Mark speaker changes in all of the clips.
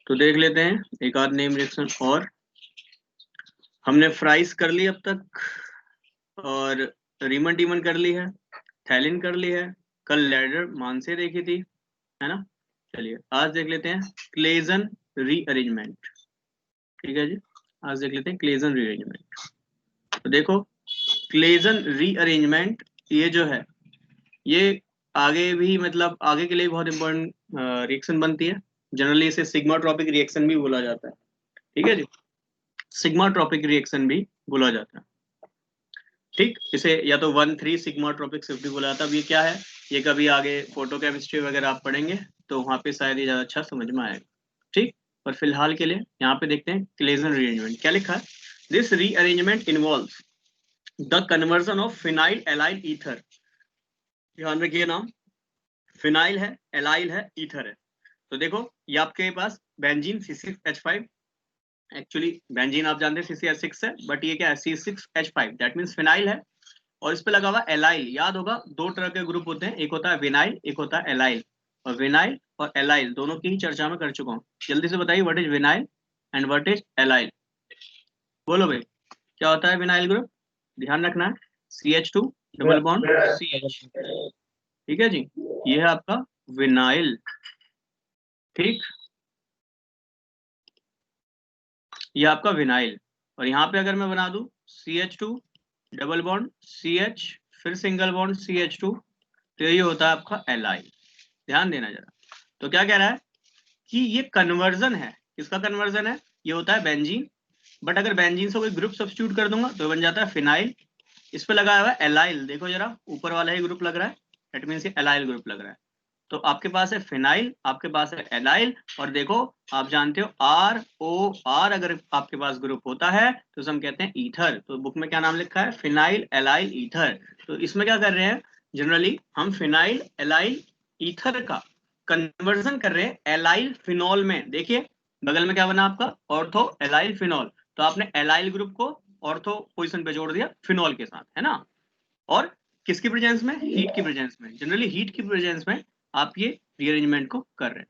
Speaker 1: तो देख लेते हैं एक आध नेम रिएक्शन और। हमने फ्राइस कर ली अब तक, और रीमन टीमन कर ली है, थैलिन कर ली है, कल लैडर मानसे देखी थी, है ना। चलिए आज देख लेते हैं क्लेजन रीअरेंजमेंट। ठीक है जी, आज देख लेते हैं क्लेजन रीअरेंजमेंट। तो देखो क्लेजन रीअरेंजमेंट ये जो है ये आगे भी मतलब आगे के लिए बहुत इंपॉर्टेंट रिएक्शन बनती है। जनरली इसे सिग्माट्रोपिक रिएक्शन भी बोला जाता है। ठीक है जी, सिग्माट्रोपिक रिएक्शन भी बोला जाता है। ठीक, इसे या तो 1,3 सिग्माट्रोपिक शिफ्ट भी बोला जाता है। अब ये क्या है, ये कभी आगे फोटोकेमिस्ट्री वगैरह आप पढ़ेंगे तो वहां पे शायद ये ज्यादा अच्छा समझ में आएगा। ठीक, और फिलहाल के लिए यहाँ पे देखते हैं क्लेजन रीअरेंजमेंट क्या लिखा है। This rearrangement involves the conversion of phenyl allyl ether. ध्यान रखिए नाम, फिनाइल है, एलाइल है, ईथर है। तो देखो ये आपके पास बेंजीन C6H5, एक्चुअली बेंजीन आप जानते हैं CCH6 है, बट ये क्या है C6H5, दैट मींस फिनाइल है। और इस पे लगा हुआ एलाइल। याद होगा दो तरह के ग्रुप होते हैं, एक होता है विनाइल, एक होता है एलाइल। और विनाइल और एलाइल दोनों की ही चर्चा में कर चुका हूँ। जल्दी से बताइए what is vinyl and what is allyl. बोलो भाई, क्या होता है विनाइल ग्रुप, ध्यान रखना है CH2 डबल बॉन्ड CH। ठीक है जी, ये है आपका विनाइल। ठीक, ये आपका विनाइल। और यहाँ पे अगर मैं बना दूं CH2 डबल बॉन्ड CH, फिर सिंगल बॉन्ड CH2, तो ये होता है आपका एलाइल। ध्यान देना जरा। तो क्या कह रहा है कि ये कन्वर्जन है, किसका कन्वर्जन है, ये होता है बेंजीन। बट अगर बेंजीन से कोई ग्रुप सब्स्टिट्यूट कर दूंगा तो बन जाता है फिनाइल। इस पे लगा हुआ है एलाइल, देखो जरा ऊपर वाला ही ग्रुप लग रहा है, दैट मींस ये एलाइल ग्रुप लग रहा है। तो आपके पास है फिनाइल, आपके पास है एलाइल, और देखो आप जानते हो ROR अगर आपके पास ग्रुप होता है तो उसे हम कहते हैं ईथर। तो बुक में क्या नाम लिखा है, फिनाइल एलाइल ईथर। तो इसमें क्या कर रहे हैं, जनरली हम फिनाइल एलाइल ईथर का कन्वर्जन कर रहे हैं एलाइल फिनॉल में। देखिए बगल में क्या बना आपका, ऑर्थो एलाइल फिनॉल। तो आपने एलाइल ग्रुप को ऑर्थो पोजिशन पे जोड़ दिया फिनॉल के साथ, है ना। और किसकी प्रेजेंस में, हीट की प्रेजेंस में, जनरली हीट की प्रेजेंस में आप ये रीअरेंजमेंट को कर रहे हैं।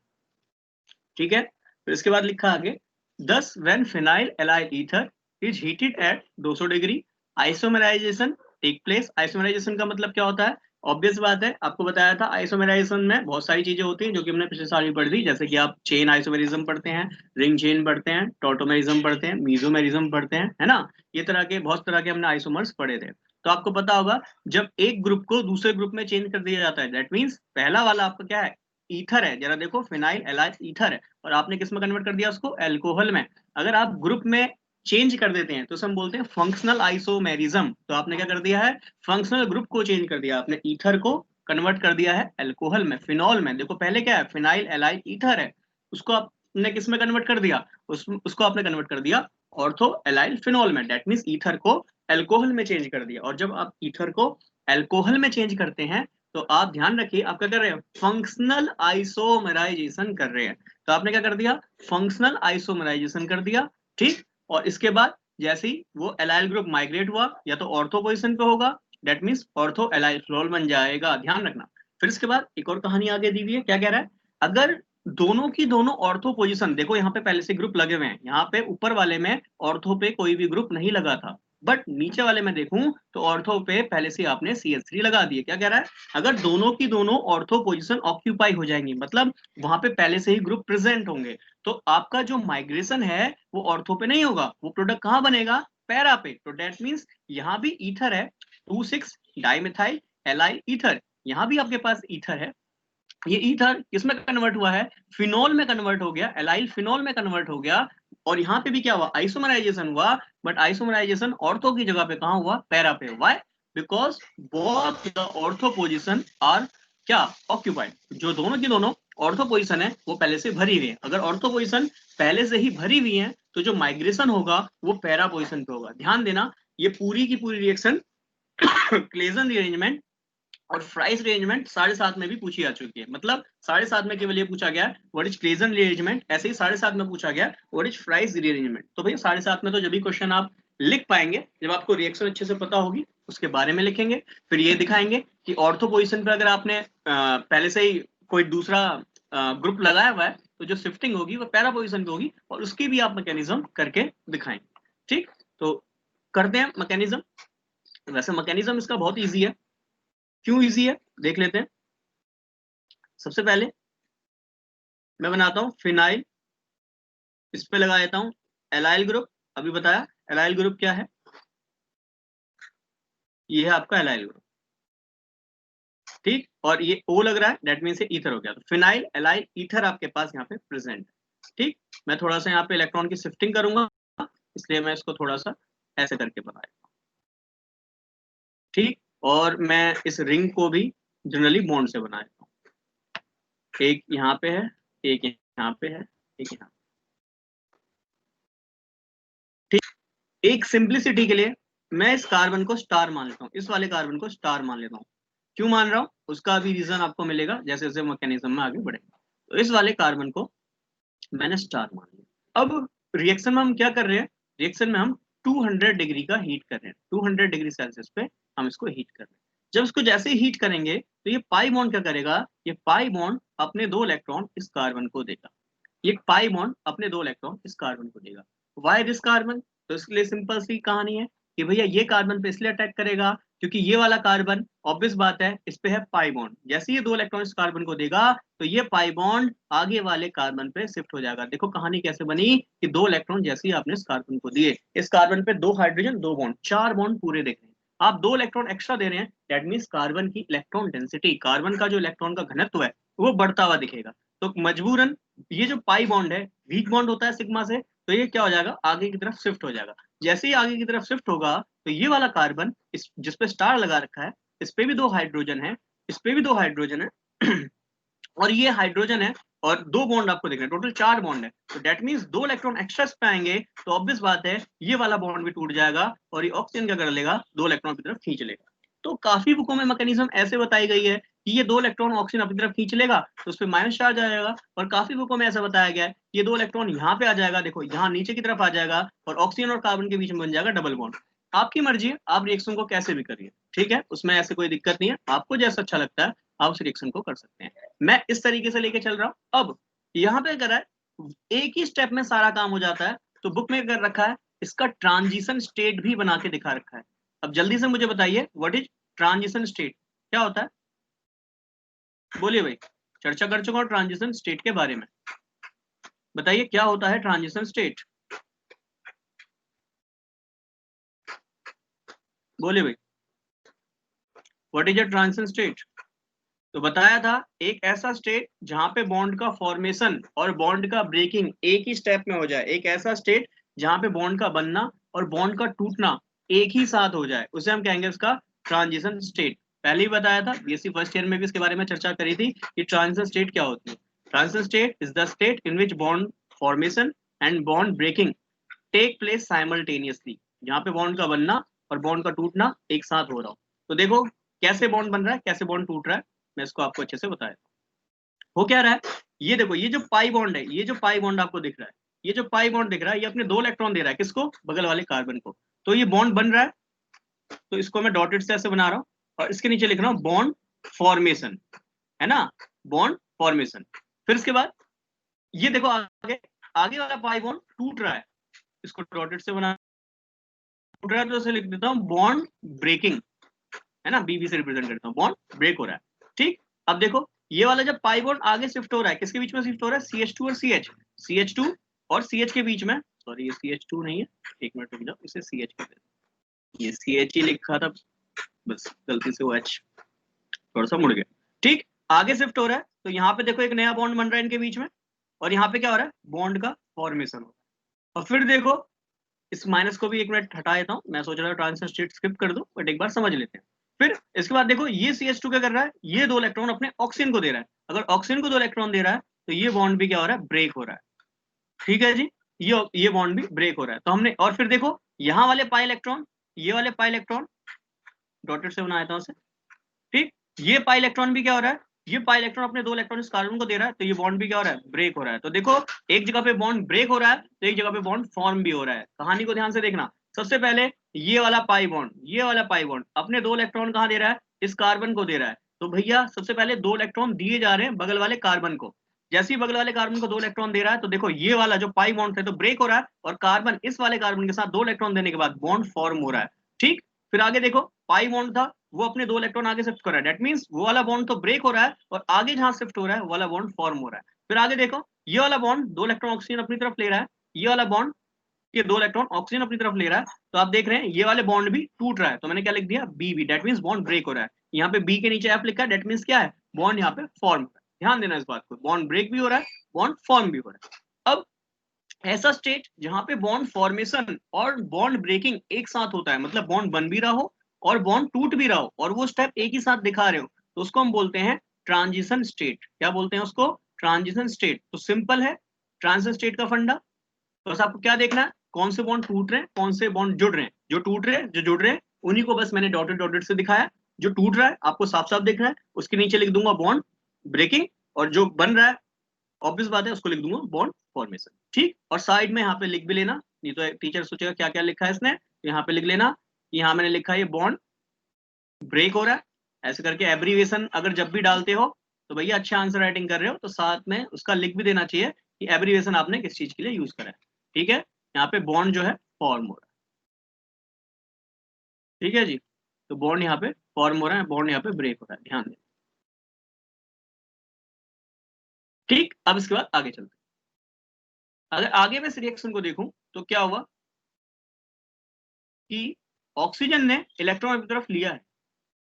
Speaker 1: ठीक है, फिर इसके बाद लिखा आगे, thus when phenyl allyl ether is heated at 200 degree isomerisation take place. Isomerisation का मतलब क्या होता है, ऑब्वियस बात है, आपको बताया था आइसोमेराइजेशन में बहुत सारी चीजें होती हैं जो कि हमने पिछले साल भी पढ़ दी, जैसे कि आप चेन आइसोमेरिज्म पढ़ते हैं, रिंग चेन पढ़ते हैं, टॉटोमेरिज्म पढ़ते हैं, मीजोमेरिज्म पढ़ते हैं, है ना। ये तरह के बहुत तरह के हमने आइसोमर्स पढ़े थे। तो आपको पता होगा जब एक ग्रुप को दूसरे ग्रुप में चेंज कर दिया जाता है, दैट मीन्स पहला वाला आपका क्या है, ईथर है। जरा देखो फिनाइल एलाइल ईथर है, और आपने किस में कन्वर्ट कर दिया उसको, अल्कोहल में। अगर आप ग्रुप में चेंज कर देते हैं तो हम बोलते हैं फंक्शनल आइसोमेरिज्म। तो आपने क्या कर दिया है, फंक्शनल ग्रुप को चेंज कर दिया, आपने ईथर को कन्वर्ट कर दिया है अल्कोहल में, फिनॉल में। देखो पहले क्या है, फिनाइल एलाइल ईथर है, उसको आपने किस में कन्वर्ट कर दिया, उसको आपने कन्वर्ट कर दिया ऑर्थो एलाइल फिनॉल में, दैट मीन्स ईथर को अल्कोहल में चेंज कर दिया। और जब आप ईथर को अल्कोहल में चेंज करते हैं तो आप ध्यान रखिए आप क्या कर रहे हैं, फंक्शनल आइसोमराइजेशन कर रहे हैं। तो आपने क्या कर दिया, फंक्शनल आइसोमराइजेशन कर दिया। ठीक, और इसके बाद जैसे ही वो एलाइल ग्रुप माइग्रेट हुआ या तो ऑर्थो पोजिशन पे होगा, दैट मीन्स ऑर्थो एलाइल फ्लोल बन जाएगा, ध्यान रखना। फिर इसके बाद एक और कहानी आगे दी हुई है, क्या कह रहा है, अगर दोनों की दोनों ऑर्थो पोजिशन, देखो यहाँ पे पहले से ग्रुप लगे हुए हैं, यहाँ पे ऊपर वाले में ऑर्थो पे कोई भी ग्रुप नहीं लगा था, बट नीचे वाले में देखूं तो ऑर्थो पे पहले से आपने CH3 लगा दिए। क्या कह रहा है, अगर दोनों की दोनों ऑर्थो पोजीशन ऑक्यूपाई हो जाएंगी, मतलब वहां पे पहले से ही ग्रुप प्रेजेंट होंगे, तो आपका जो माइग्रेशन है वो ऑर्थो पे नहीं होगा, वो प्रोडक्ट कहाँ बनेगा, पैरा पे। तो डेट मीन्स यहाँ भी ईथर है, 2,6 डाइमिथाइल एलाइल ईथर, यहाँ भी आपके पास ईथर है। ये ईथर किसमें कन्वर्ट हुआ है, फिनॉल में कन्वर्ट हो गया, एलाइल फिनॉल में कन्वर्ट हो गया। और यहाँ पे भी क्या हुआ, आइसोमराइजेशन हुआ, बट आइसोमराइजेशन ऑर्थो की जगह पे कहाँ हुआ, पैरा पे। Why, because both the ortho position are क्या ऑक्यूपाइड, जो दोनों की दोनों ऑर्थो पोजिशन है वो पहले से भरी हुई है। अगर ऑर्थो पोजिशन पहले से ही भरी हुई है तो जो माइग्रेशन होगा वो पैरा पोजिशन पे होगा। ध्यान देना, ये पूरी की पूरी रिएक्शन क्लेजन रीअरेंजमेंट और फ्राइस अरेंजमेंट 7.5 में भी पूछी जा चुकी है। मतलब 7.5 में केवल ये पूछा गया व्हाट इज क्लेजन रीअरेंजमेंट, ऐसे ही 7.5 में पूछा गया व्हाट इज फ्राइस रीअरेंजमेंट। तो भैया 7.5 में तो जब भी क्वेश्चन आप लिख पाएंगे जब आपको रिएक्शन अच्छे से पता होगी, उसके बारे में लिखेंगे। फिर ये दिखाएंगे कि ऑर्थो पोजिशन पर अगर आपने पहले से ही कोई दूसरा ग्रुप लगाया हुआ है तो जो शिफ्टिंग होगी वो पैरा पोजीशन पे होगी और उसकी भी आप मैकेनिज्म करके दिखाएं। ठीक, तो करते हैं मैकेनिज्म। वैसे मैकेनिज्म इसका बहुत इजी है। क्यों इजी है देख लेते हैं। सबसे पहले मैं बनाता हूं फिनाइल, इस पे लगा देता हूं एलाइल ग्रुप। अभी बताया एलाइल ग्रुप क्या है, ये है आपका एलाइल ग्रुप। ठीक, और ये O लग रहा है, दैट मीन से ईथर हो गया। तो फिनाइल एलाइल ईथर आपके पास यहाँ पे प्रेजेंट है। ठीक, मैं थोड़ा सा यहाँ पे इलेक्ट्रॉन की शिफ्टिंग करूंगा, इसलिए मैं इसको थोड़ा सा ऐसे करके बनाया। ठीक, और मैं इस रिंग को भी जनरली बॉन्ड से बनाया हूँ। एक यहाँ पे है, एक यहाँ पे है, एक यहाँ। ठीक, एक सिंप्लिसिटी के लिए मैं इस कार्बन को स्टार मान लेता हूँ, इस वाले कार्बन को स्टार मान लेता हूँ। क्यों मान रहा हूँ उसका भी रीजन आपको मिलेगा जैसे जैसे मैकेनिज्म में आगे बढ़ेगा। तो इस वाले कार्बन को मैंने स्टार मान लिया। अब रिएक्शन में हम क्या कर रहे हैं, रिएक्शन में हम 200 डिग्री का हीट कर रहे हैं, 200 डिग्री सेल्सियस पे हम इसको हीट कर रहे हैं। जब इसको जैसे ही हीट करेंगे तो ये पाई बॉन्ड क्या करेगा, ये पाई बॉन्ड अपने 2 इलेक्ट्रॉन इस कार्बन को देगा। ये पाई बॉन्ड अपने 2 इलेक्ट्रॉन इस कार्बन को देगा। वाई दिस कार्बन, तो इसके लिए सिंपल सी कहानी है कि भैया ये कार्बन पे इसलिए अटैक करेगा क्योंकि ये वाला कार्बन ऑब्वियस बात है इस पे है पाई बॉन्ड। जैसे ये 2 इलेक्ट्रॉन इस कार्बन को देगा तो ये पाई बॉन्ड आगे वाले कार्बन पे शिफ्ट हो जाएगा। देखो कहानी कैसे बनी कि 2 इलेक्ट्रॉन जैसे ही आपने इस कार्बन को दिए, इस कार्बन पे 2 हाइड्रोजन 2 बॉन्ड, 4 बॉन्ड पूरे देख रहे हैं। आप 2 इलेक्ट्रॉन एक्स्ट्रा दे रहे हैं, दैट मीन्स कार्बन की इलेक्ट्रॉन डेंसिटी, कार्बन का जो इलेक्ट्रॉन का घनत्व है वो बढ़ता हुआ दिखेगा। तो मजबूरन ये जो पाई बॉन्ड है वीक बॉन्ड होता है सिग्मा से, तो ये क्या हो जाएगा आगे की तरफ शिफ्ट हो जाएगा। जैसे ही आगे की तरफ शिफ्ट होगा तो ये वाला कार्बन इस जिसपे स्टार लगा रखा है इस पे भी 2 हाइड्रोजन है, इस पे भी 2 हाइड्रोजन है और ये हाइड्रोजन है और 2 बॉन्ड आपको देख रहे हैं, टोटल 4 बॉन्ड है। तो दैट मींस 2 इलेक्ट्रॉन एक्स्ट्रा पे आएंगे तो ऑब्वियस बात है ये वाला बॉन्ड भी टूट जाएगा और ये ऑक्सीजन क्या कर लेगा 2 इलेक्ट्रॉन की तरफ खींच लेगा। तो काफी बुकों में मैकेनिज्म ऐसे बताई गई है कि ये 2 इलेक्ट्रॉन ऑक्सीजन अपनी तरफ खींच लेगा तो उस पर माइनस चार्ज आ जाएगा, और काफी बुकों में ऐसा बताया गया है ये 2 इलेक्ट्रॉन यहाँ पे आ जाएगा, देखो यहाँ नीचे की तरफ आ जाएगा और ऑक्सीजन और कार्बन के बीच में बन जाएगा डबल बॉन्ड। आपकी मर्जी है, आप रिएक्शन को कैसे भी करिए, ठीक है, उसमें ऐसे कोई दिक्कत नहीं है, आपको जैसा अच्छा लगता है आप उस रिएक्शन को कर सकते हैं। मैं इस तरीके से लेके चल रहा हूं। अब यहाँ पे कर रहा है एक ही स्टेप में सारा काम हो जाता है, तो बुक में कर रखा है इसका ट्रांजिशन स्टेट भी बना के दिखा रखा है। अब जल्दी से मुझे बताइए व्हाट इज ट्रांजिशन स्टेट, क्या होता है, बोलिए भाई। चर्चा कर चुका हूं ट्रांजिशन स्टेट के बारे में, बताइए क्या होता है ट्रांजिशन स्टेट, बोलिए भाई what is a transition state. तो बताया था एक ऐसा स्टेट जहां पे बॉन्ड का फॉर्मेशन और बॉन्ड का ब्रेकिंग एक ही स्टेप में हो जाए, एक ऐसा स्टेट जहां पे बॉन्ड का बनना और बॉन्ड का टूटना एक ही साथ हो जाए, उसे हम कहेंगे उसका ट्रांजिशन स्टेट। पहले ही बताया था बीएससी फर्स्ट ईयर में भी इसके बारे में चर्चा करी थी कि ट्रांजिशन स्टेट क्या होती है। Transition state is the state in which bond formation and bond breaking take place simultaneously, जहां पे बॉन्ड का बनना और बॉन्ड का टूटना एक साथ हो रहा हो। तो देखो कैसे बॉन्ड बन रहा है कैसे बॉन्ड टूट रहा है, मैं इसको आपको अच्छे से बताया। हो क्या रहा है, ये देखो ये जो पाई बॉन्ड है, ये जो पाई बॉन्ड आपको दिख रहा है, ये जो पाई बॉन्ड दिख रहा है ये अपने 2 इलेक्ट्रॉन दे रहा है किसको, बगल वाले कार्बन को। तो ये बॉन्ड बन रहा है, तो इसको मैं डॉटेड से ऐसे बना रहा हूँ और इसके नीचे लिख रहा हूँ बॉन्ड फॉर्मेशन, है ना, बॉन्ड फॉर्मेशन। फिर इसके बाद ये देखो आगे आगे वाला पाई बॉन्ड टूट रहा है, इसको डॉटेड से बना, टूट रहा है तो इसे लिख देता हूँ बॉन्ड ब्रेकिंग, है ना, बीबी से रिप्रेजेंट करता हूँ, बॉन्ड ब्रेक हो रहा है। ठीक, अब देखो ये वाला जब पाई बॉन्ड आगे शिफ्ट हो रहा है किसके बीच में शिफ्ट हो रहा है, CH2 और CH, CH2 और CH के बीच में, सॉरी ये CH2 नहीं है, एक मिनट रुक जाओ, इसे CH के दे, ये CH ही लिखा था बस गलती से वो H थोड़ा सा मुड़ गया। ठीक, आगे शिफ्ट हो रहा है तो यहाँ पे देखो एक नया बॉन्ड बन रहा है इनके बीच में और यहाँ पे क्या हो रहा है बॉन्ड का फॉर्मेशन हो रहा है। और फिर देखो इस माइनस को भी एक मिनट हटा देता हूँ, मैं सोच रहा हूँ ट्रांजिशन स्टेट स्किप कर दूं बट एक बार समझ लेते हैं। फिर इसके बाद देखो ये CH2 क्या कर रहा है, ये 2 इलेक्ट्रॉन अपने ऑक्सीजन को दे रहा है, अगर ऑक्सीजन को 2 इलेक्ट्रॉन दे रहा है तो ये बॉन्ड भी क्या हो रहा है ब्रेक हो रहा है। ठीक है जी, ये बॉन्ड भी ब्रेक हो रहा है। तो हमने और फिर देखो यहाँ वाले पाई इलेक्ट्रॉन, ये वाले पाई इलेक्ट्रॉन डॉटेड से बनाया था उसे, ठीक, ये पाई इलेक्ट्रॉन भी क्या हो रहा है, ये पाई इलेक्ट्रॉन अपने 2 इलेक्ट्रॉन इस कार्बन को दे रहा है तो ये बॉन्ड भी क्या हो रहा है ब्रेक हो रहा है। तो देखो एक जगह पे बॉन्ड ब्रेक हो रहा है तो एक जगह पे बॉन्ड फॉर्म भी हो रहा है। कहानी को ध्यान से देखना, सबसे पहले ये वाला पाई बॉन्ड, ये वाला पाई बॉन्ड अपने 2 इलेक्ट्रॉन कहाँ दे रहा है, इस कार्बन को दे रहा है। तो भैया सबसे पहले 2 इलेक्ट्रॉन दिए जा रहे हैं बगल वाले कार्बन को, जैसे ही बगल वाले कार्बन को 2 इलेक्ट्रॉन दे रहा है तो देखो ये वाला जो पाई बॉन्ड है तो ब्रेक हो रहा है और कार्बन इस वाले कार्बन के साथ 2 इलेक्ट्रॉन देने के बाद बॉन्ड फॉर्म हो रहा है। ठीक, फिर आगे देखो पाई बॉन्ड था वो अपने 2 इलेक्ट्रॉन आगे शिफ्ट कर रहा है, दैट मींस वो वाला बॉन्ड तो ब्रेक हो रहा है और आगे जहां शिफ्ट हो रहा है वो वाला बॉन्ड फॉर्म हो रहा है। फिर आगे देखो ये वाला बॉन्ड 2 इलेक्ट्रॉन ऑक्सीजन अपनी तरफ ले रहा है, ये वाला बॉन्ड ये 2 इलेक्ट्रॉन ऑक्सीजन अपनी तरफ ले रहा है, तो आप देख रहे हैं ये वाले बॉन्ड भी टूट रहा है, तो मैंने क्या लिख दिया B B, that means bond break हो रहा है। यहाँ पे बी के नीचे एफ लिखा है, दैट मींस क्या है बॉन्ड यहाँ पे फॉर्म हो रहा है। ध्यान देना इस बात को, बॉन्ड ब्रेक भी हो रहा है, बॉन्ड फॉर्म भी हो रहा है। अब ऐसा स्टेट जहां पे बॉन्ड फॉर्मेशन और बॉन्ड ब्रेकिंग एक साथ होता है, मतलब बॉन्ड बन भी रहा हो और बॉन्ड टूट भी रहा हो और वो स्टेप एक ही साथ दिखा रहे हो, तो उसको हम बोलते हैं ट्रांजिशन स्टेट। क्या बोलते हैं उसको? Transition state. तो सिंपल है ट्रांजिशन स्टेट का फंडा। तो बस आपको क्या देखना है, कौन से बॉन्ड टूट रहे हैं, कौन से बॉन्ड जुड़ रहे हैं। जो टूट रहे हैं, जो जुड़ रहे हैं, उन्हीं को बस मैंने डॉटेड डॉटेड से दिखाया। जो टूट रहा है आपको साफ साफ दिख रहा है, उसके नीचे लिख दूंगा बॉन्ड ब्रेकिंग, और जो बन रहा है ऑब्वियस बात है उसको लिख दूंगा बॉन्ड फॉर्मेशन। ठीक, और साइड में यहाँ पे लिख भी लेना, नहीं तो टीचर सोचेगा क्या क्या लिखा है इसने, तो यहाँ पे लिख लेना, यहाँ मैंने लिखा है बॉन्ड ब्रेक हो रहा है, ऐसे करके एब्रीवेशन अगर जब भी डालते हो तो भैया अच्छा आंसर राइटिंग कर रहे हो तो साथ में उसका लिख भी देना चाहिए कि एब्रीवेशन आपने किस चीज के लिए यूज करा है। ठीक है, यहाँ पे बॉन्ड जो है फॉर्म हो रहा है। ठीक है जी, तो बॉन्ड यहाँ पे फॉर्म हो रहा है, बॉन्ड यहाँ पे ब्रेक हो रहा है, ध्यान दें। ठीक, अब इसके बाद आगे चलते हैं। अगर आगे में इस रिएक्शन को देखूं तो क्या हुआ कि ऑक्सीजन ने इलेक्ट्रॉन की तरफ लिया है,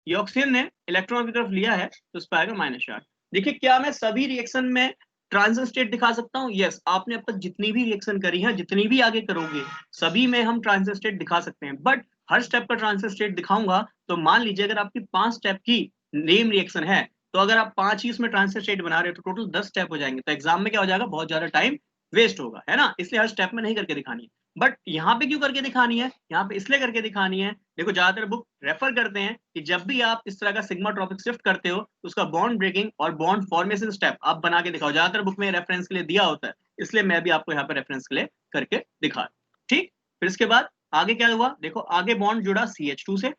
Speaker 1: ये ऑक्सीजन ने इलेक्ट्रॉन की तरफ लिया है तो इस पर आएगा माइनस चार्ज। देखिए क्या मैं सभी रिएक्शन में ट्रांजिशन स्टेट दिखा सकता हूँ? यस, आपने अब तक जितनी भी रिएक्शन करी है, जितनी भी आगे करोगे, सभी में हम ट्रांजिशन स्टेट दिखा सकते हैं। बट हर स्टेप का ट्रांजिशन स्टेट दिखाऊंगा तो मान लीजिए अगर आपकी 5 स्टेप की नेम रिएक्शन है तो अगर आप 5 ही इसमें ट्रांजिशन स्टेट बना रहे हो तो टोटल 10 स्टेप हो जाएंगे, तो एग्जाम में क्या हो जाएगा, बहुत ज्यादा टाइम वेस्ट होगा, है ना। इसलिए हर स्टेप में नहीं करके दिखानी है। बट यहाँ पे क्यों करके दिखानी है? यहाँ पे इसलिए करके दिखानी है, देखो ज्यादातर बुक रेफर करते हैं कि जब भी आप इस तरह का सिग्मा ट्रॉपिक शिफ्ट करते हो तो उसका बॉन्ड ब्रेकिंग और बॉन्ड फॉर्मेशन स्टेप आप बना के दिखाओ। ज्यादातर बुक में रेफरेंस के लिए दिया होता है, इसलिए मैं भी आपको यहाँ पे रेफरेंस के लिए करके दिखा। ठीक, फिर इसके बाद आगे क्या हुआ, देखो आगे बॉन्ड जुड़ा CH2 से,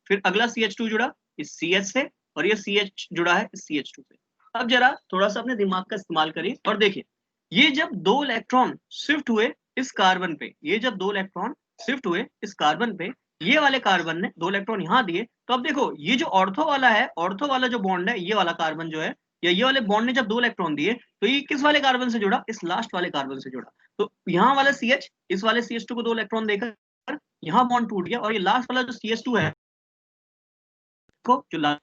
Speaker 1: फिर अगला CH2 जुड़ा इस CH से, और ये CH जुड़ा है इस CH2 से। अब जरा थोड़ा सा अपने दिमाग का इस्तेमाल करिए और देखिए, ये जब 2 इलेक्ट्रॉन शिफ्ट हुए इस कार्बन पे, ये जब 2 इलेक्ट्रॉन शिफ्ट हुए इस कार्बन पे, ये वाले कार्बन ने 2 इलेक्ट्रॉन यहाँ दिए, तो अब देखो ये जो ऑर्थो वाला है, ऑर्थो वाला जो बॉन्ड है, ये वाला कार्बन जो है, या ये वाले बॉन्ड ने जब 2 इलेक्ट्रॉन दिए तो ये किस वाले कार्बन से जुड़ा, इस लास्ट वाले कार्बन से जुड़ा। तो यहाँ वाला CH इस वाले CH2 को 2 इलेक्ट्रॉन देकर यहाँ बॉन्ड टूट गया, और ये लास्ट वाला जो CH2 है को जो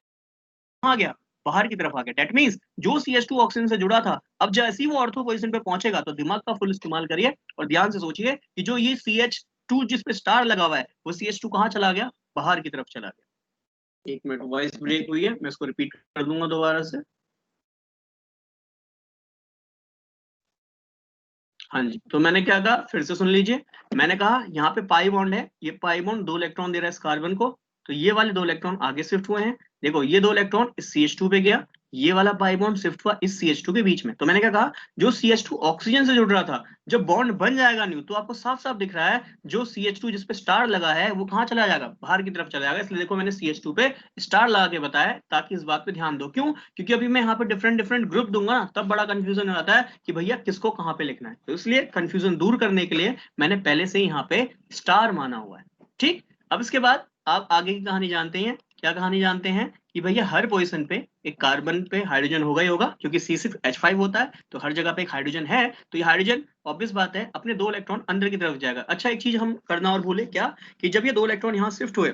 Speaker 1: आ गया बाहर की तरफ आ गया, दैट मींस जो CH2 ऑक्सीजन से जुड़ा था, अब जैसे ही वो ऑर्थो पोजीशन पे पहुंचेगा तो दिमाग का फुल इस्तेमाल करिए और ध्यान से सोचिए कि जो ये CH2 जिस पे स्टार लगा हुआ है वो CH2 कहाँ चला गया, बाहर की तरफ चला गया। एक मिनट, वॉइस ब्रेक हुई है, मैं इसको रिपीट कर दूंगा दोबारा से। हाँ जी, तो मैंने क्या कहा, फिर से सुन लीजिए। मैंने कहा यहाँ पे पाई बॉन्ड है, ये पाई बॉन्ड 2 इलेक्ट्रॉन दे रहा है इस कार्बन को, तो ये वाले 2 इलेक्ट्रॉन आगे शिफ्ट हुए हैं। देखो ये 2 इलेक्ट्रॉन इस CH2 पे गया, ये वाला पाई बॉन्ड शिफ्ट हुआ इस CH2 के बीच में। तो मैंने क्या कहा, जो CH2 ऑक्सीजन से जुड़ रहा था, जब बॉन्ड बन जाएगा न्यू, तो आपको साफ साफ दिख रहा है जो CH2 जिस पे स्टार लगा है वो कहाँ चला जाएगा, बाहर की तरफ चला जाएगा। इसलिए देखो मैंने CH2 पे स्टार लगा के बताया ताकि इस बात पे ध्यान दो। क्यों? क्योंकि अभी मैं यहाँ पे डिफरेंट डिफरेंट ग्रुप दूंगा ना, तब बड़ा कंफ्यूजन हो जाता है कि भैया किसको कहाँ पे लिखना है, तो इसलिए कंफ्यूजन दूर करने के लिए मैंने पहले से ही यहाँ पे स्टार माना हुआ है। ठीक, अब इसके बाद आप आगे की कहानी जानते हैं। क्या कहानी जानते हैं कि भैया हर पोजीशन पे एक कार्बन पे हाइड्रोजन होगा ही होगा, क्योंकि C6H5 होता है तो हर जगह पे एक हाइड्रोजन है, तो ये हाइड्रोजन ऑब्वियस बात है अपने 2 इलेक्ट्रॉन अंदर की तरफ जाएगा। अच्छा एक चीज हम करना और भूले क्या, कि जब ये 2 इलेक्ट्रॉन यहाँ शिफ्ट हुए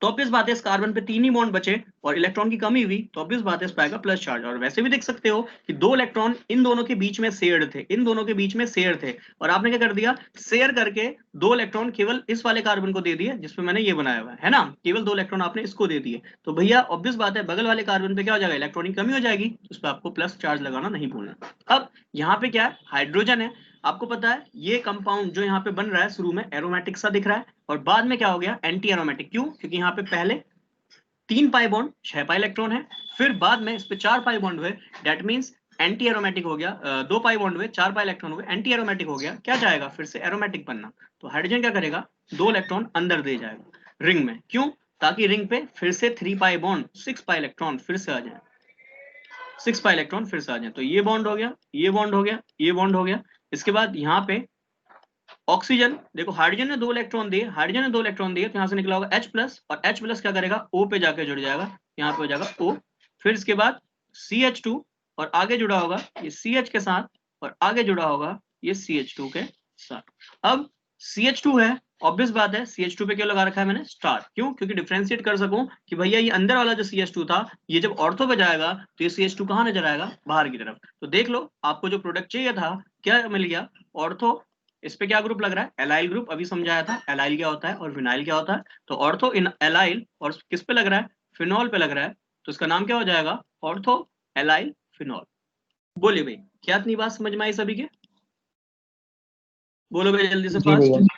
Speaker 1: तो ऑब्वियस बात है इस कार्बन पे 3 ही बॉन्ड बचे और इलेक्ट्रॉन की कमी हुई, तो ऑब्वियस बात है इस पे आएगा प्लस चार्ज। और वैसे भी देख सकते हो कि 2 इलेक्ट्रॉन इन दोनों के बीच में शेयर्ड थे, इन दोनों के बीच में शेयर थे, और आपने क्या कर दिया, शेयर करके 2 इलेक्ट्रॉन केवल इस वाले कार्बन को दे दिए जिसपे मैंने ये बनाया हुआ है ना, केवल 2 इलेक्ट्रॉन आपने इसको दे दिए। तो भैया ऑब्वियस बात है बगल वाले कार्बन पे क्या हो जाएगा, इलेक्ट्रॉन की कमी हो जाएगी, उस पर आपको प्लस चार्ज लगाना नहीं भूलना। अब यहाँ पे क्या है, हाइड्रोजन है, आपको पता है ये कंपाउंड जो यहाँ पे बन रहा है शुरू में एरोमेटिक सा दिख रहा है, और बाद में क्या हो गया, एंटी एरोमेटिक। क्यों? क्योंकि यहाँ पे पहले 3 पाई बॉन्ड 6 पाई इलेक्ट्रॉन है, फिर बाद में इस पे 4 पाई बॉन्ड हुए, दैट मींस एंटी एरोमेटिक हो गया। 2 पाई बॉन्ड हुए, 4 पाई इलेक्ट्रॉन हुए, एंटी एरोमेटिक हो गया, क्या चाहेगा फिर से एरोमेटिक बनना, तो हाइड्रोजन क्या करेगा, 2 इलेक्ट्रॉन अंदर दे जाएगा रिंग में। क्यों? ताकि रिंग पे फिर से 3 पाई बॉन्ड 6 पाई इलेक्ट्रॉन फिर से आ जाए। 6 पाई इलेक्ट्रॉन फिर से आ जाए। तो ये बॉन्ड हो गया, ये बॉन्ड हो गया, ये बॉन्ड हो गया। इसके बाद यहाँ पे ऑक्सीजन, देखो हाइड्रोजन ने 2 इलेक्ट्रॉन दिए, हाइड्रोजन ने 2 इलेक्ट्रॉन दिए, तो यहाँ से निकला होगा H+, और H+ क्या करेगा, O पे जाके जुड़ जाएगा, यहाँ पे हो जाएगा O। फिर इसके बाद CH2, और आगे जुड़ा होगा ये CH के साथ, और आगे जुड़ा होगा ये CH2 के साथ। अब CH2 है, ऑब्वियस बात है, CH2 पे क्या लगा रखा है मैंने, स्टार। क्यों? क्योंकि डिफरेंशिएट कर सकूं कि भैया ये अंदर वाला जो CH2 था, ये जब ऑर्थो पे जाएगा तो ये CH2 कहाँ नजर आएगा, बाहर की तरफ। तो देख लो, आपको जो प्रोडक्ट चाहिए था क्या मिल गया, ऑर्थो। इस पे क्या ग्रुप लग रहा है, एलाइल ग्रुप, अभी समझाया था एलाइल क्या होता है और विनाइल क्या होता है। तो ऑर्थो इन एलाइल, और किस पे लग रहा है, फिनॉल पे लग रहा है, तो इसका नाम क्या हो जाएगा, ऑर्थो एलाइल फिनॉल। बोलिए भाई, क्या इतनी बात समझ में आई सभी के, बोलो भाई जल्दी से
Speaker 2: जी
Speaker 1: फास्ट।
Speaker 2: भैया।